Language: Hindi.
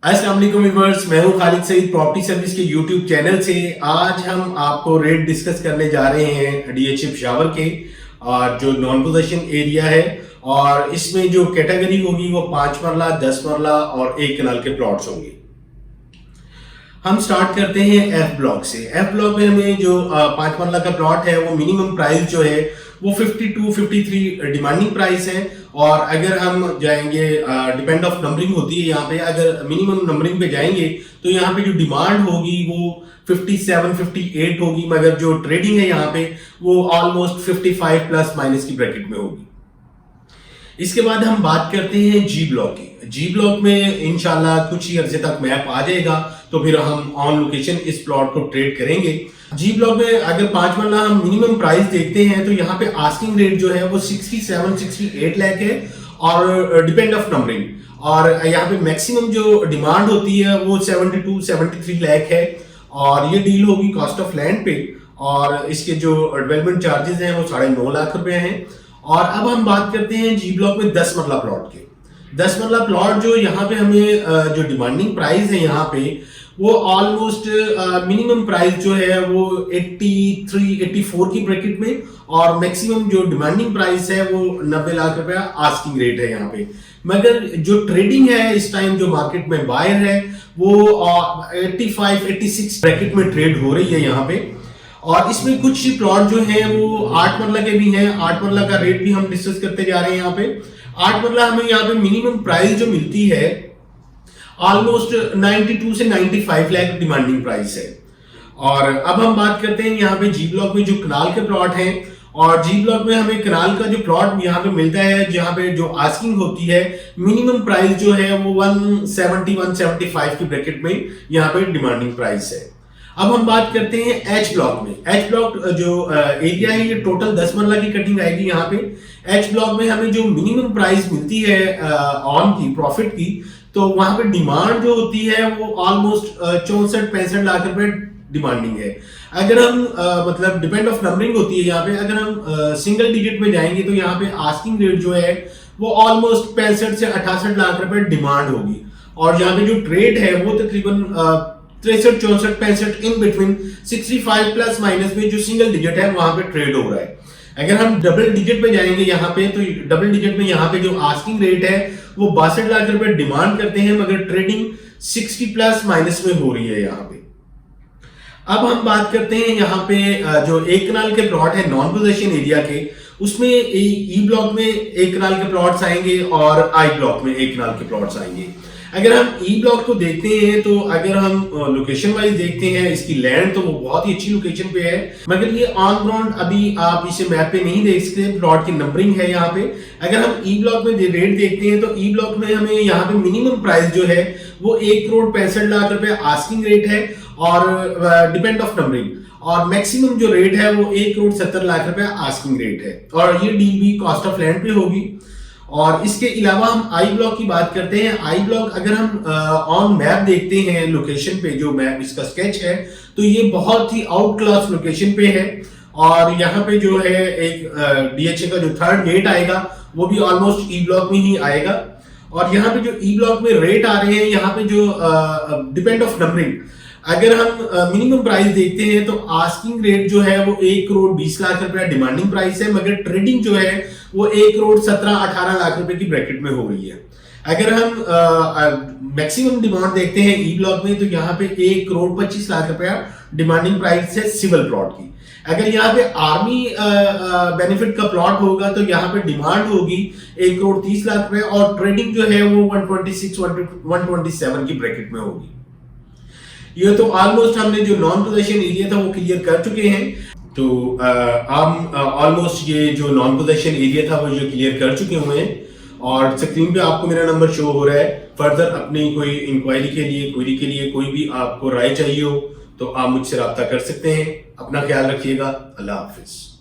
अस्सलाम वालेकुम व्यूअर्स, मैं हूं खालिद सईद प्रॉपर्टी सर्विस के यूट्यूब चैनल से। आज हम आपको रेट डिस्कस करने जा रहे हैं डीएचए पेशावर के और जो नॉन पोजेशन एरिया है, और इसमें जो कैटेगरी होगी वो 5 मरला, 10 मरला और 1 कनाल के प्लॉट्स होंगे। हम स्टार्ट करते हैं एफ ब्लॉक से। एफ ब्लॉक में हमें जो 5 मरला का प्लॉट है वो मिनिमम प्राइस जो है वो 52 53 डिमांडिंग प्राइस है। और अगर हम जाएंगे, डिपेंड ऑफ नंबरिंग होती है यहाँ पे, अगर मिनिमम नंबरिंग पे जाएंगे तो यहाँ पे जो डिमांड होगी वो 57 58 होगी, मगर जो ट्रेडिंग है यहाँ पे वो ऑलमोस्ट 55 प्लस माइनस की ब्रैकेट में होगी। इसके बाद हम बात करते हैं जी ब्लॉक की। जी ब्लॉक में इंशाल्लाह कुछ ही अर्से तक मैप आ जाएगा, तो फिर हम ऑन लोकेशन इस प्लॉट को ट्रेड करेंगे। जी ब्लॉक में अगर 5 मरला हम मिनिमम प्राइस देखते हैं तो यहाँ पे आस्किंग रेट जो है वो 67 68 लाख है, और डिपेंड ऑफ नंबरिंग। और यहाँ पे मैक्सिमम जो डिमांड होती है वो 72 73 लाख है, और ये डील होगी कॉस्ट ऑफ लैंड पे, और इसके जो डेवलपमेंट चार्जेस हैं वो 9.5 लाख रुपए हैं। और अब हम बात करते हैं जी ब्लॉक में 10 मरला प्लॉट के। 10 मरला प्लॉट जो यहाँ पे हमें जो डिमांडिंग प्राइस है यहाँ पे वो ऑलमोस्ट मिनिमम प्राइस जो है वो 83 84 की ब्रैकेट में, और मैक्सिमम जो डिमांडिंग प्राइस है वो 90 लाख रुपया आस्किंग रेट है यहाँ पे। मगर जो ट्रेडिंग है इस टाइम जो मार्केट में बायर है वो 85 86 ब्रैकेट में ट्रेड हो रही है यहाँ पे। और इसमें कुछ प्लॉट जो है वो 8 मरला के भी हैं। 8 मरला का रेट भी हम डिस्कस करते जा रहे हैं यहाँ पे। 8 मरला हमें यहाँ पे मिनिमम प्राइस जो मिलती है ऑलमोस्ट 92 से 95 लाख डिमांडिंग प्राइस है। और अब हम बात करते हैं यहाँ पे जी ब्लॉक में जो कनाल के प्लॉट हैं, और जी ब्लॉक में हमें कनाल का जो प्लॉट यहाँ पे मिलता है, जहाँ पे जो आस्किंग होती है मिनिमम प्राइस जो है वो 170 175 की ब्रैकेट में यहाँ पे डिमांडिंग प्राइस है। अब हम बात करते हैं एच ब्लॉक में। एच ब्लॉक जो एरिया है ये टोटल 10 मरला की कटिंग आएगी यहाँ पे। एच ब्लॉक में हमें जो मिनिमम प्राइस मिलती है ऑन की प्रॉफिट की, तो वहां पे डिमांड जो होती है वो ऑलमोस्ट 64 65 लाख रुपए डिमांडिंग है। अगर हम मतलब डिपेंड ऑफ नंबरिंग होती है यहाँ पे, अगर हम सिंगल डिजिट में जाएंगे तो यहाँ पे आस्किंग रेट जो है वो ऑलमोस्ट 65 से 68 लाख रुपए डिमांड होगी। और यहाँ पे जो ट्रेड है वो तकरीबन 63 64 65 इन बिटवीन 65 प्लस माइनस में जो सिंगल डिजिट है वहां पे ट्रेड हो रहा है। अगर हम डबल डिजिट पे जाएंगे यहाँ पे, तो डबल डिजिट में यहाँ पे जो आस्किंग रेट है वो 62 लाख रुपए डिमांड करते हैं, मगर ट्रेडिंग 60 प्लस माइनस में हो रही है यहाँ पे। अब हम बात करते हैं यहाँ पे जो 1 कनाल के प्लॉट है नॉन पोजेशन एरिया के, उसमें ई ब्लॉक में 1 कनाल के प्लॉट्स आएंगे और आई ब्लॉक में 1 कनाल के प्लॉट्स आएंगे। अगर हम ई ब्लॉक को देखते हैं तो अगर हम लोकेशन वाइज देखते हैं, इसकी लैंड तो वो बहुत ही अच्छी लोकेशन पे है, मगर ये ऑन ग्राउंड अभी आप इसे मैप पे नहीं देख सकते, प्लॉट की नंबरिंग है यहाँ पे। अगर हम ई ब्लॉक में रेट देखते हैं तो ई ब्लॉक में हमें यहाँ पे मिनिमम प्राइस जो है वो 1 करोड़ 65 लाख रुपए आस्किंग रेट है, और डिपेंड ऑफ नंबरिंग। और मैक्सिमम जो रेट है वो 1 करोड़ 70 लाख रुपए आस्किंग रेट है, और ये डील भी कॉस्ट ऑफ लैंड पे होगी। और इसके अलावा हम आई ब्लॉक की बात करते हैं। आई ब्लॉक अगर हम ऑन मैप देखते हैं लोकेशन पे, जो मैप इसका स्केच है, तो ये बहुत ही आउट क्लास लोकेशन पे है। और यहाँ पे जो है एक डीएचए का जो 3rd गेट आएगा वो भी ऑलमोस्ट ई ब्लॉक में ही आएगा। और यहाँ पे जो ई ब्लॉक में रेट आ रहे हैं, यहाँ पे जो डिपेंड ऑफ नंबरिंग, अगर हम मिनिमम प्राइस देखते हैं तो आस्किंग रेट जो है वो 1 करोड़ 20 लाख रुपया डिमांडिंग प्राइस है, मगर ट्रेडिंग जो है वो 1 करोड़ 17 18 लाख रुपए की ब्रैकेट में हो रही है। अगर हम मैक्सिमम डिमांड देखते हैं ई ब्लॉक में, तो यहाँ पे 1 करोड़ 25 लाख रुपया डिमांडिंग प्राइस है सिविल प्लॉट की। अगर यहाँ पे आर्मी बेनिफिट का प्लॉट होगा तो यहाँ पे डिमांड होगी 1 करोड़ 30 लाख रुपए, और ट्रेडिंग जो है वो 126 127 की ब्रैकेट में होगी। ये तो ऑलमोस्ट हमने जो नॉन पोजेशन एरिया था वो क्लियर कर चुके हैं। तो हम ऑलमोस्ट ये जो नॉन पोजेशन एरिया था वो जो क्लियर कर चुके हुए हैं, और स्क्रीन पे आपको मेरा नंबर शो हो रहा है। फर्दर अपनी कोई इंक्वायरी के लिए, क्वेरी के लिए, कोई भी आपको राय चाहिए हो तो आप मुझसे रब्ता कर सकते हैं। अपना ख्याल रखिएगा। अल्लाह हाफिज।